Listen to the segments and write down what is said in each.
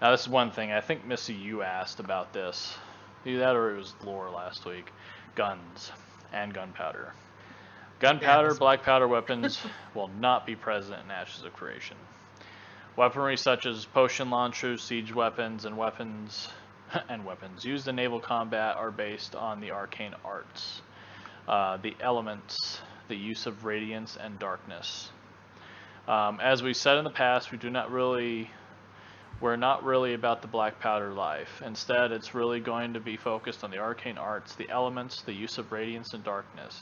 Now this is one thing. I think Missy, you asked about this. Either that or it was Lore last week. Guns and gunpowder. Yeah, Gunpowder, black powder weapons will not be present in Ashes of Creation. Weaponry such as potion launchers, siege weapons, and weapons used in naval combat are based on the arcane arts, the elements, the use of radiance and darkness. As we said in the past, we're not really about the black powder life. Instead, it's really going to be focused on the arcane arts, the elements, the use of radiance and darkness,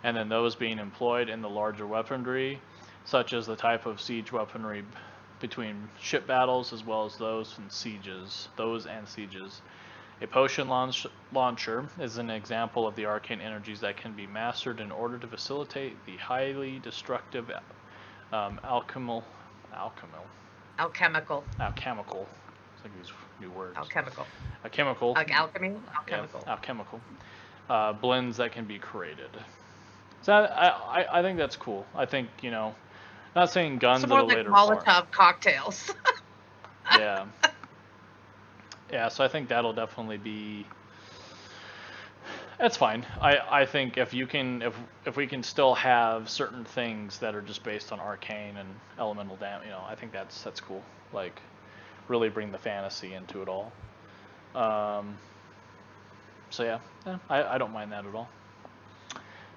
and then those being employed in the larger weaponry, such as the type of siege weaponry between ship battles as well as those and sieges. A potion launcher is an example of the arcane energies that can be mastered in order to facilitate the highly destructive alchemical. Alchemical. It's like these new words. Alchemical. Alchemical. Like alchemy? Alchemical. Yeah, alchemical. Blends that can be created. So I think that's cool. I think, not saying guns so more at a like later Molotov part. cocktails. Yeah. Yeah, so I think that'll definitely be. That's fine. I think if we can still have certain things that are just based on arcane and elemental damage, I think that's cool. Like, really bring the fantasy into it all. So yeah, I don't mind that at all.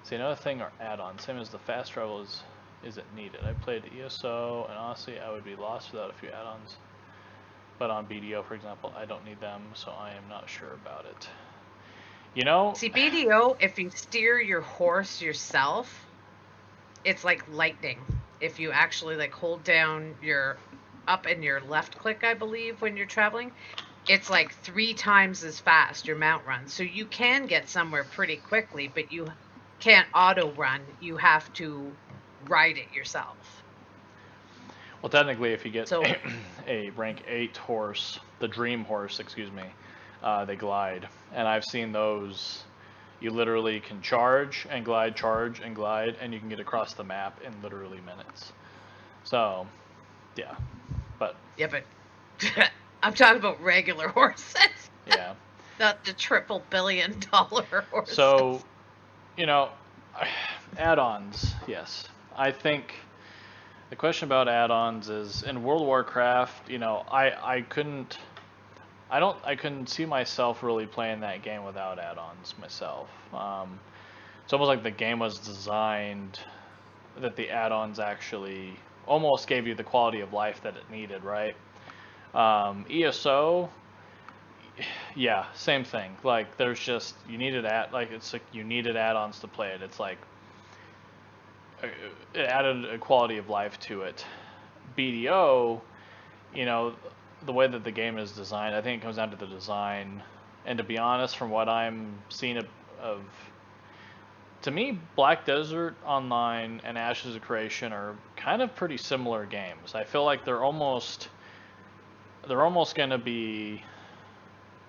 See, another thing are add-ons. Same as the fast travel is it needed? I played ESO, and honestly, I would be lost without a few add-ons. But on BDO, for example, I don't need them, so I am not sure about it. See, BDO, if you steer your horse yourself, it's like lightning. If you actually like hold down your up and your left click, I believe, when you're traveling, it's like 3 times as fast your mount runs. So you can get somewhere pretty quickly, but you can't auto run. You have to ride it yourself. Well, technically, if you get a rank 8 horse, the dream horse, excuse me, they glide. And I've seen those. You literally can charge, and glide, and you can get across the map in literally minutes. So, yeah. But. Yeah, but I'm talking about regular horses. Yeah. Not the $3 billion horses. So, add-ons, yes. I think the question about add-ons is in World of Warcraft, I couldn't see myself really playing that game without add-ons myself. It's almost like the game was designed that the add-ons actually almost gave you the quality of life that it needed, right? ESO, yeah, same thing. Like there's just you needed add-ons to play it. It's like it added a quality of life to it. BDO, the way that the game is designed, I think it comes down to the design. And to be honest, from what I'm seeing of to me, Black Desert Online and Ashes of Creation are kind of pretty similar games. I feel like they're almost going to be,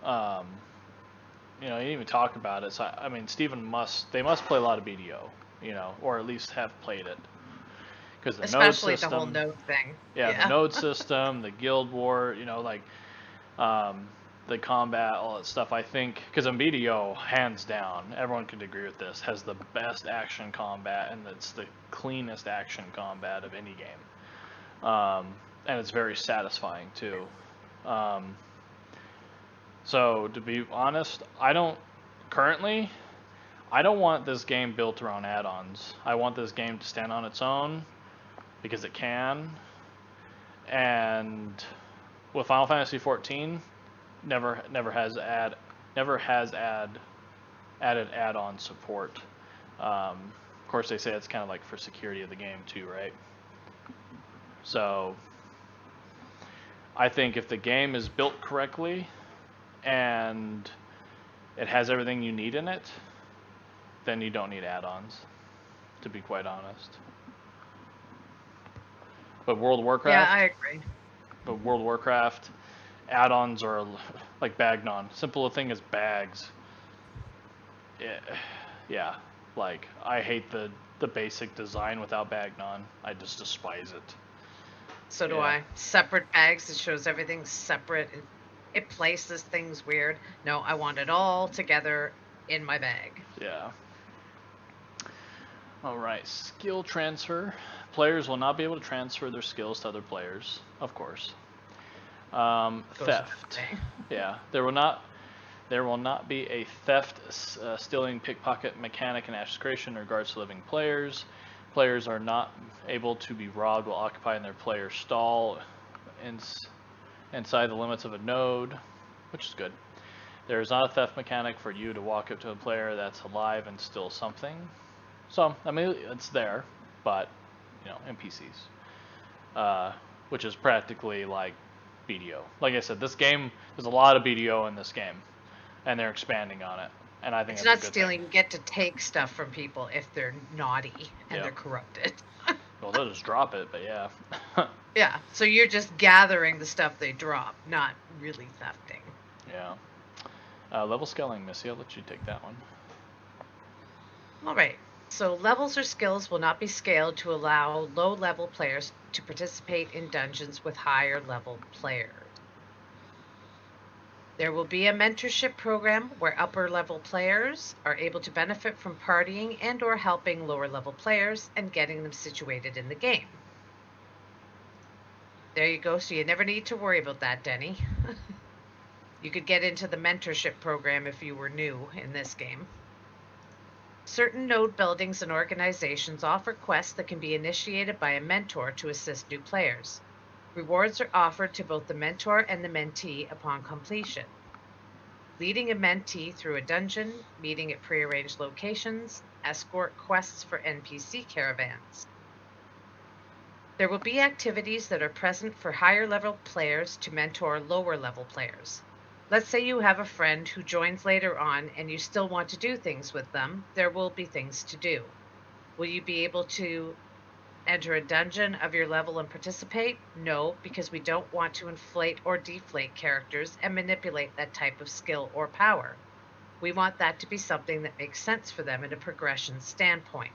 you didn't even talk about it. So I mean, they must play a lot of BDO, or at least have played it. Because the especially node system, the whole node thing. Yeah, the node system, the guild war, the combat, all that stuff. I think because in BDO, hands down, everyone could agree with this, has the best action combat, and it's the cleanest action combat of any game, and it's very satisfying too. So to be honest, I don't want this game built around add-ons. I want this game to stand on its own because it can. And with Final Fantasy XIV, never has added add-on support. Of course, they say it's kind of like for security of the game too, right? So I think if the game is built correctly and it has everything you need in it, then you don't need add-ons, to be quite honest. But World of Warcraft... Yeah, I agree. But World of Warcraft, add-ons are like Bagnon. Simple thing as bags. Yeah, like, I hate the basic design without Bagnon. I just despise it. So do I. Separate bags. It shows everything separate. It places things weird. No, I want it all together in my bag. Yeah. All right, skill transfer. Players will not be able to transfer their skills to other players, of course. Theft. Yeah, there will not be a theft, stealing, pickpocket mechanic in Ashes Creation in regards to living players. Players are not able to be robbed while occupying their player stall inside the limits of a node, which is good. There is not a theft mechanic for you to walk up to a player that's alive and steal something. So, I mean, it's there, but, NPCs. Which is practically like BDO. Like I said, this game, there's a lot of BDO in this game, and they're expanding on it. And I think it's not stealing. You get to take stuff from people if they're naughty and they're corrupted. Well, they'll just drop it, but yeah. Yeah, so you're just gathering the stuff they drop, not really thefting. Yeah. Level scaling, Missy, I'll let you take that one. All right. So levels or skills will not be scaled to allow low-level players to participate in dungeons with higher-level players. There will be a mentorship program where upper-level players are able to benefit from partying and or helping lower-level players and getting them situated in the game. There you go. So you never need to worry about that, Denny. You could get into the mentorship program if you were new in this game. Certain node buildings and organizations offer quests that can be initiated by a mentor to assist new players. Rewards are offered to both the mentor and the mentee upon completion. Leading a mentee through a dungeon, meeting at prearranged locations, escort quests for NPC caravans. There will be activities that are present for higher level players to mentor lower level players. Let's say you have a friend who joins later on and you still want to do things with them. There will be things to do. Will you be able to enter a dungeon of your level and participate? No, because we don't want to inflate or deflate characters and manipulate that type of skill or power. We want that to be something that makes sense for them in a progression standpoint.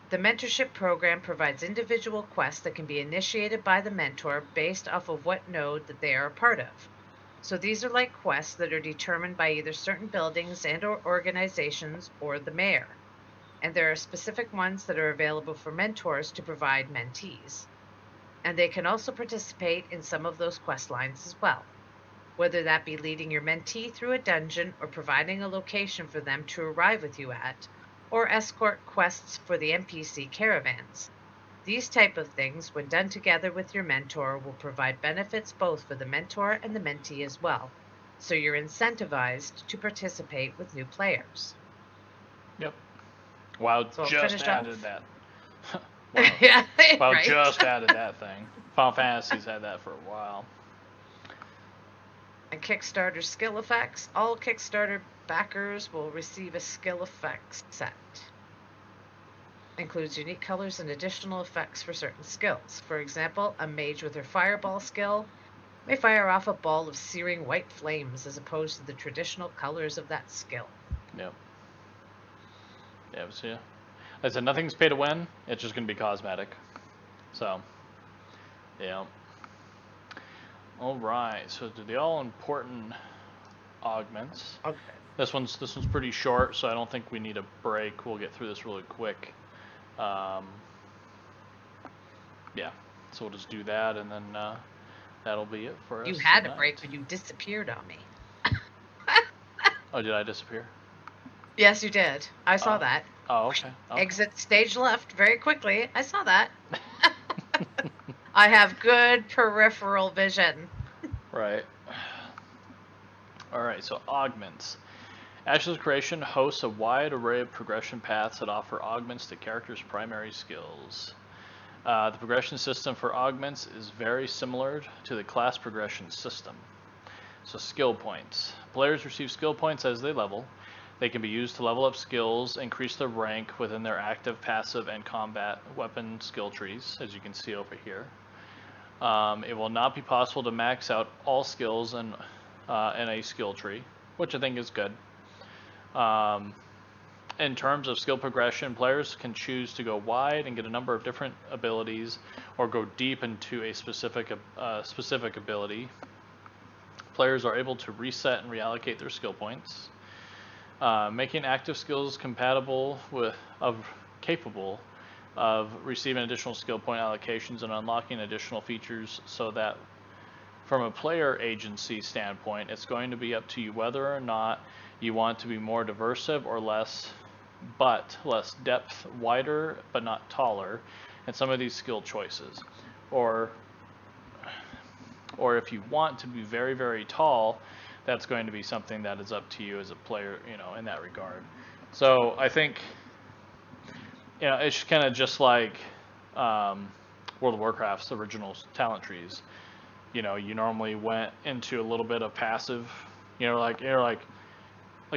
The mentorship program provides individual quests that can be initiated by the mentor based off of what node that they are a part of. So these are like quests that are determined by either certain buildings and or organizations or the mayor. And there are specific ones that are available for mentors to provide mentees. And they can also participate in some of those quest lines as well, whether that be leading your mentee through a dungeon or providing a location for them to arrive with you at, or escort quests for the NPC caravans. These type of things, when done together with your mentor, will provide benefits both for the mentor and the mentee as well. So you're incentivized to participate with new players. Yep. WoW so just added that. WoW, yeah, WoW right? Just added that thing. Final Fantasy's had that for a while. And Kickstarter skill effects. All Kickstarter backers will receive a skill effects set. Includes unique colors and additional effects for certain skills. For example, a mage with her fireball skill may fire off a ball of searing white flames as opposed to the traditional colors of that skill. Yep. Yeah, so yeah. I said nothing's pay to win. It's just going to be cosmetic. So, yeah. All right. So the all important augments. Okay. This one's pretty short, so I don't think we need a break. We'll get through this really quick. Yeah, so we'll just do that, and then that'll be it for us. You had a break when you disappeared on me. Oh, did I disappear? Yes, you did. I saw that. Oh, okay. Exit stage left very quickly. I saw that. I have good peripheral vision. Right. All right, so augments. Ashes Creation hosts a wide array of progression paths that offer augments to characters' primary skills. The progression system for augments is very similar to the class progression system. So skill points. Players receive skill points as they level. They can be used to level up skills, increase their rank within their active, passive, and combat weapon skill trees, as you can see over here. It will not be possible to max out all skills in a skill tree, which I think is good. in terms of skill progression, players can choose to go wide and get a number of different abilities, or go deep into a specific ability. Players are able to reset and reallocate their skill points, making active skills capable of receiving additional skill point allocations and unlocking additional features, so that from a player agency standpoint, it's going to be up to you whether or not you want to be more diversive or less depth, wider but not taller in some of these skill choices, or if you want to be very, very tall, that's going to be something that is up to you as a player, in that regard. So I think, it's kind of just like World of Warcraft's original talent trees. You normally went into a little bit of passive, like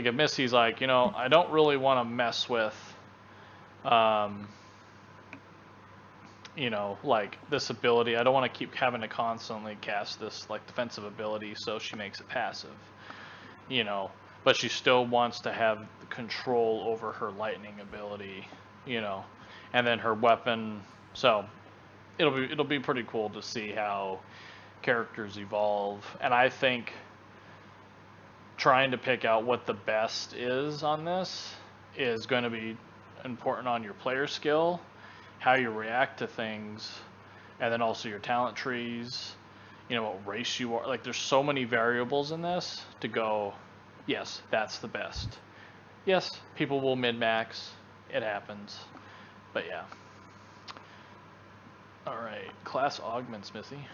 if Missy's like, I don't really want to mess with, like this ability. I don't want to keep having to constantly cast this like defensive ability, so she makes it passive. But she still wants to have control over her lightning ability, and then her weapon. So it'll be pretty cool to see how characters evolve, and I think trying to pick out what the best is on this is going to be important on your player skill, how you react to things, and then also your talent trees, what race you are. Like, there's so many variables in this to go, yes, that's the best. Yes, people will min-max. It happens. But yeah. Alright, class augments, Missy.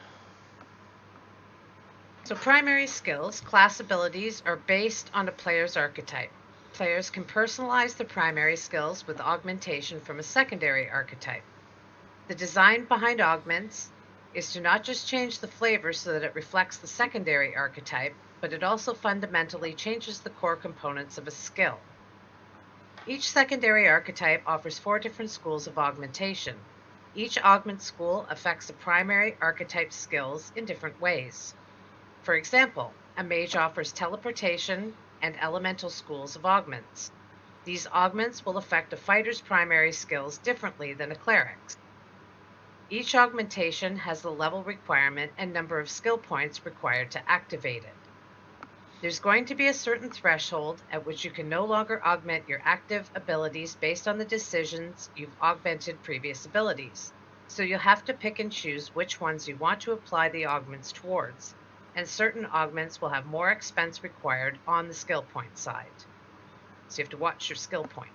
So primary skills, class abilities, are based on a player's archetype. Players can personalize the primary skills with augmentation from a secondary archetype. The design behind augments is to not just change the flavor so that it reflects the secondary archetype, but it also fundamentally changes the core components of a skill. Each secondary archetype offers 4 different schools of augmentation. Each augment school affects the primary archetype skills in different ways. For example, a mage offers teleportation and elemental schools of augments. These augments will affect a fighter's primary skills differently than a cleric's. Each augmentation has the level requirement and number of skill points required to activate it. There's going to be a certain threshold at which you can no longer augment your active abilities based on the decisions you've augmented previous abilities. So you'll have to pick and choose which ones you want to apply the augments towards, and certain augments will have more expense required on the skill point side. So you have to watch your skill point.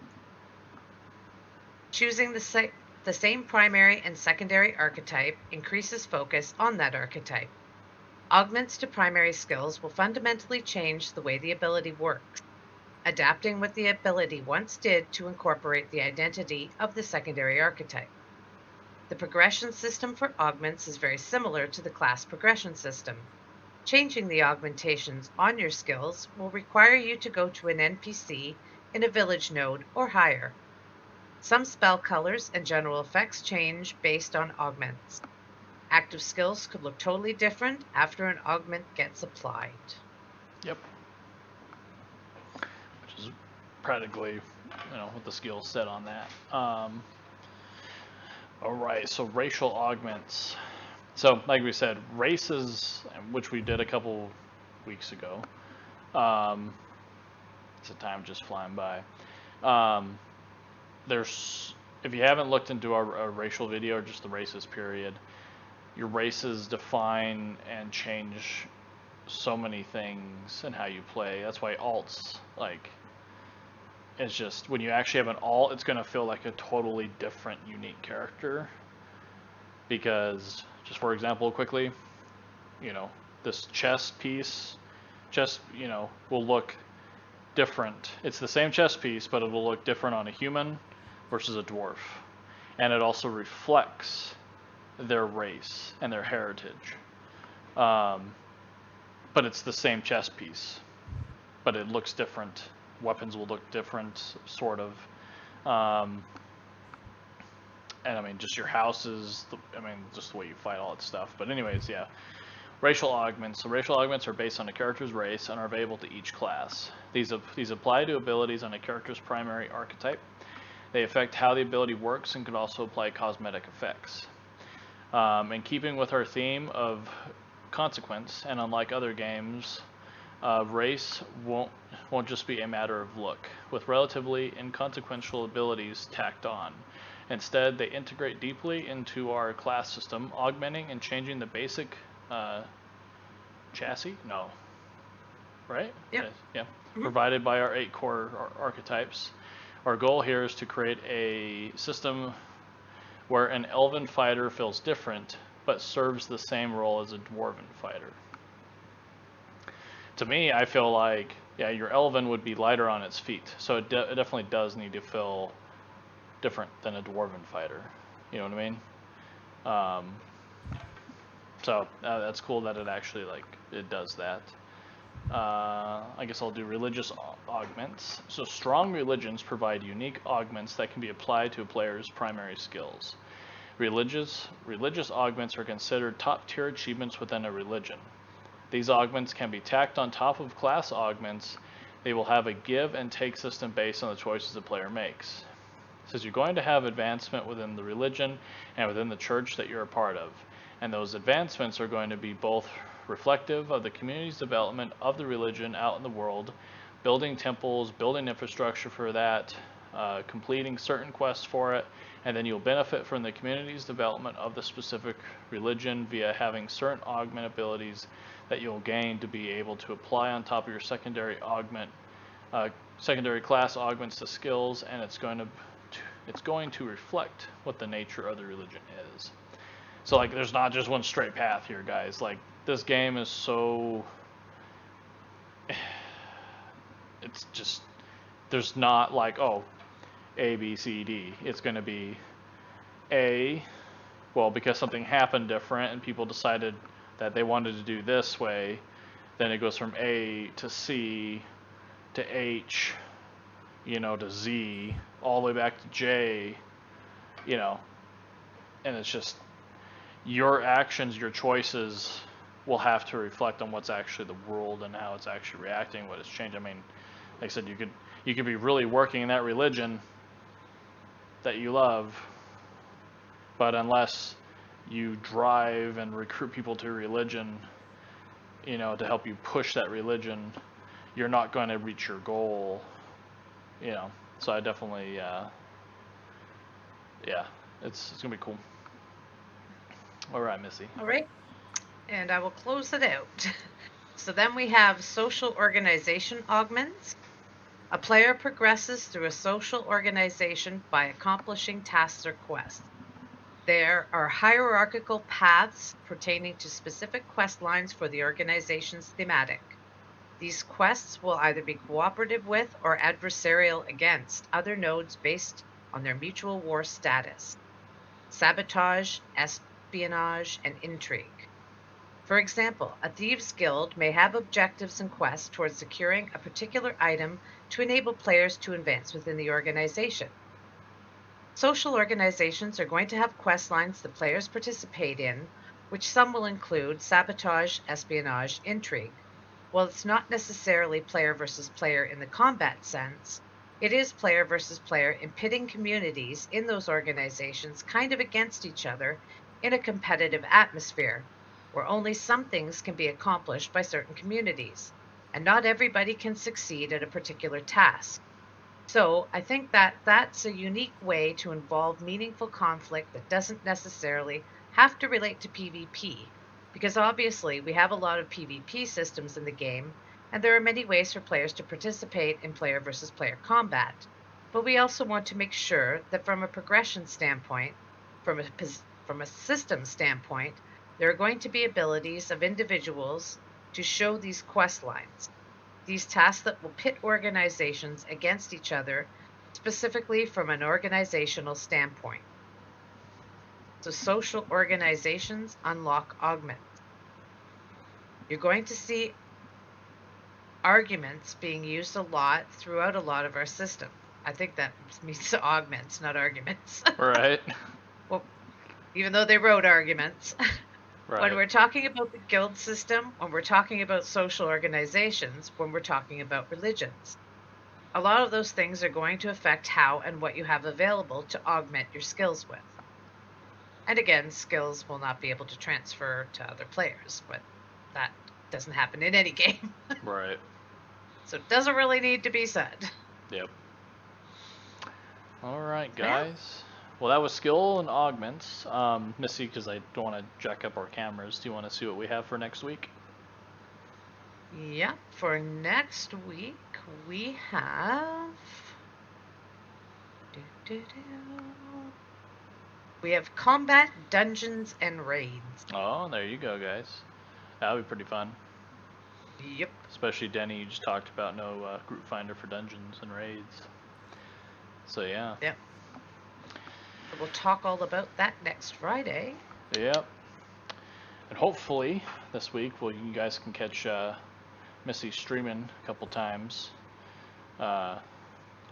Choosing the same primary and secondary archetype increases focus on that archetype. Augments to primary skills will fundamentally change the way the ability works, adapting what the ability once did to incorporate the identity of the secondary archetype. The progression system for augments is very similar to the class progression system. Changing the augmentations on your skills will require you to go to an NPC in a village node or higher. Some spell colors and general effects change based on augments. Active skills could look totally different after an augment gets applied. Yep. Which is practically, what the skill set on that. Alright, so racial augments. So, like we said, races, which we did a couple weeks ago. It's a time just flying by. If you haven't looked into our racial video, or just the races period, your races define and change so many things in how you play. That's why alts, it's just, when you actually have an alt, it's going to feel like a totally different, unique character. Because, just for example, quickly, this chest piece, will look different. It's the same chest piece, but it will look different on a human versus a dwarf. And it also reflects their race and their heritage. But it's the same chest piece, but it looks different. Weapons will look different, sort of. And I mean, just your houses, just the way you fight, all that stuff. But anyways, yeah. Racial augments. So racial augments are based on a character's race and are available to each class. These apply to abilities on a character's primary archetype. They affect how the ability works and can also apply cosmetic effects. In keeping with our theme of consequence, and unlike other games, race won't just be a matter of look, with relatively inconsequential abilities tacked on. Instead, they integrate deeply into our class system, augmenting and changing the basic chassis? No. Right? Yep. Yeah. Provided by our 8 core archetypes. Our goal here is to create a system where an elven fighter feels different, but serves the same role as a dwarven fighter. To me, I feel like, yeah, your elven would be lighter on its feet, so it definitely does need to feel different than a dwarven fighter. You know what I mean? So that's cool that it actually it does that. I guess I'll do religious augments. So strong religions provide unique augments that can be applied to a player's primary skills. Religious augments are considered top-tier achievements within a religion. These augments can be tacked on top of class augments. They will have a give and take system based on the choices the player makes. It says you're going to have advancement within the religion and within the church that you're a part of. And those advancements are going to be both reflective of the community's development of the religion out in the world, building temples, building infrastructure for that, completing certain quests for it, and then you'll benefit from the community's development of the specific religion via having certain augment abilities that you'll gain to be able to apply on top of your secondary class augments to skills, and it's going to reflect what the nature of the religion is. So there's not just one straight path here, guys. This game is so, it's just, there's not A, B, C, D. It's going to be A, well, because something happened different and people decided that they wanted to do this way, then it goes from A to C to H, to Z, all the way back to J, and it's just, your actions, your choices will have to reflect on what's actually the world and how it's actually reacting, what it's changed. I mean, like I said, you could be really working in that religion that you love, but unless you drive and recruit people to religion, to help you push that religion, you're not going to reach your goal, So I definitely, it's going to be cool. All right, Missy. All right. And I will close it out. So then we have social organization augments. A player progresses through a social organization by accomplishing tasks or quests. There are hierarchical paths pertaining to specific quest lines for the organization's thematic. These quests will either be cooperative with or adversarial against other nodes based on their mutual war status. Sabotage, espionage, and intrigue. For example, a thieves' guild may have objectives and quests towards securing a particular item to enable players to advance within the organization. Social organizations are going to have quest lines the players participate in, which some will include sabotage, espionage, intrigue. While it's not necessarily player versus player in the combat sense, it is player versus player in pitting communities in those organizations kind of against each other in a competitive atmosphere, where only some things can be accomplished by certain communities, and not everybody can succeed at a particular task. So I think that that's a unique way to involve meaningful conflict that doesn't necessarily have to relate to PvP, because obviously we have a lot of PvP systems in the game, and there are many ways for players to participate in player versus player combat. But we also want to make sure that from a progression standpoint, from a system standpoint, there are going to be abilities of individuals to show these quest lines, these tasks that will pit organizations against each other, specifically from an organizational standpoint. So social organizations unlock augments. You're going to see arguments being used a lot throughout a lot of our system. I think that means augments, not arguments. Right. Well, even though they wrote arguments. When we're talking about the guild system, when we're talking about social organizations, when we're talking about religions, a lot of those things are going to affect how and what you have available to augment your skills with. And again, skills will not be able to transfer to other players, but that doesn't happen in any game. Right. So it doesn't really need to be said. Yep. All right, guys. Yeah. Well, that was skill and augments. Missy, because I don't want to jack up our cameras, do you want to see what we have for next week? Yeah, for next week, we have... We have combat, dungeons, and raids. Oh, there you go, guys. That'll be pretty fun. Yep. Especially Denny, you just talked about no group finder for dungeons and raids. So yeah. Yep. We'll talk all about that next Friday. Yep. And hopefully this week, you guys can catch Missy streaming a couple times. I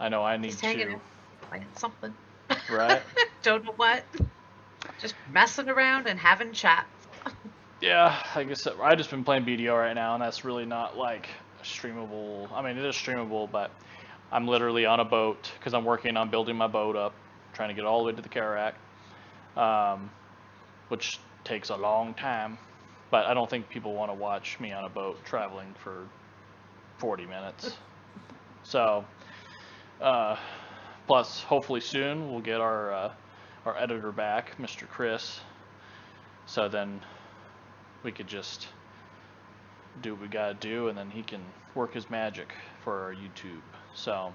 know I need to. Playing something. Right. Don't know what. Just messing around and having chats. Yeah, like I said, I just been playing BDO right now, and that's really not like streamable. I mean, it is streamable, but I'm literally on a boat because I'm working on building my boat up, trying to get all the way to the Karak, which takes a long time. But I don't think people want to watch me on a boat traveling for 40 minutes. So, plus, hopefully soon we'll get our editor back, Mr. Chris. So then we could just do what we gotta do, and then he can work his magic for our YouTube. So,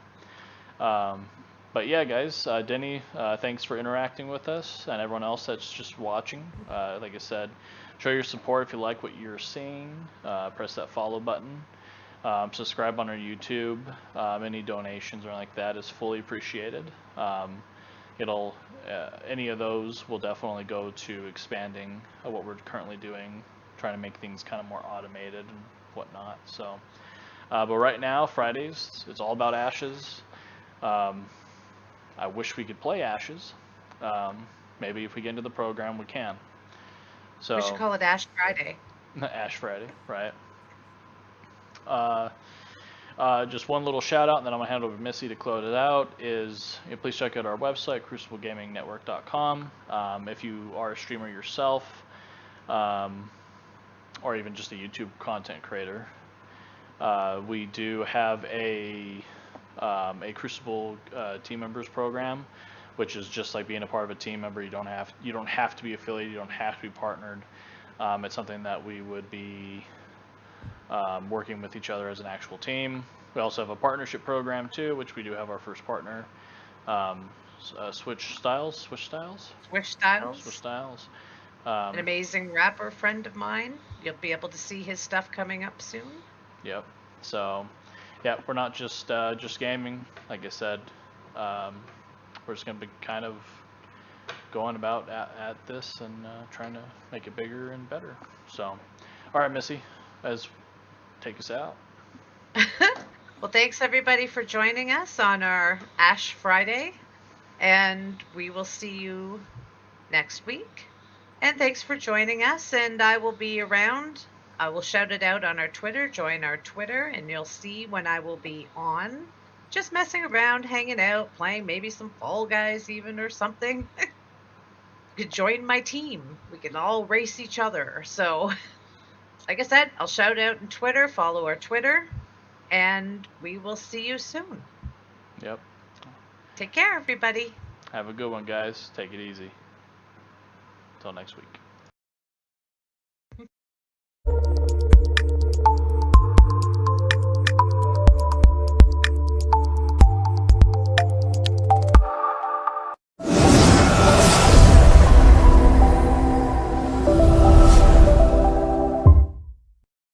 but yeah, guys, Denny, thanks for interacting with us, and everyone else that's just watching. Like I said, show your support if you like what you're seeing. Press that follow button. Subscribe on our YouTube. Any donations or like that is fully appreciated. Any of those will definitely go to expanding what we're currently doing, trying to make things kind of more automated and whatnot. So, but right now, Fridays, it's all about Ashes. I wish we could play Ashes. Maybe if we get into the program, we can. So we should call it Ash Friday. Ash Friday, right? Just one little shout out, and then I'm gonna hand over to Missy to close it out. Please check out our website, cruciblegamingnetwork.com. If you are a streamer yourself, or even just a YouTube content creator, we do have a Crucible team members program, which is just like being a part of a team member. You don't have to be affiliated. You don't have to be partnered. It's something that we would be working with each other as an actual team. We also have a partnership program too, which we do have our first partner, Switch Styles. An amazing rapper friend of mine. You'll be able to see his stuff coming up soon. Yep. So, yeah, we're not just gaming. Like I said, we're just gonna be kind of going about at this and trying to make it bigger and better. So, all right, Missy, take us out. Well, thanks everybody for joining us on our Ash Friday, and we will see you next week. And thanks for joining us, and I will be around. I will shout it out on our Twitter. Join our Twitter, and you'll see when I will be on. Just messing around, hanging out, playing maybe some Fall Guys even or something. You could join my team. We can all race each other. So, like I said, I'll shout out on Twitter. Follow our Twitter, and we will see you soon. Yep. Take care, everybody. Have a good one, guys. Take it easy. Until next week.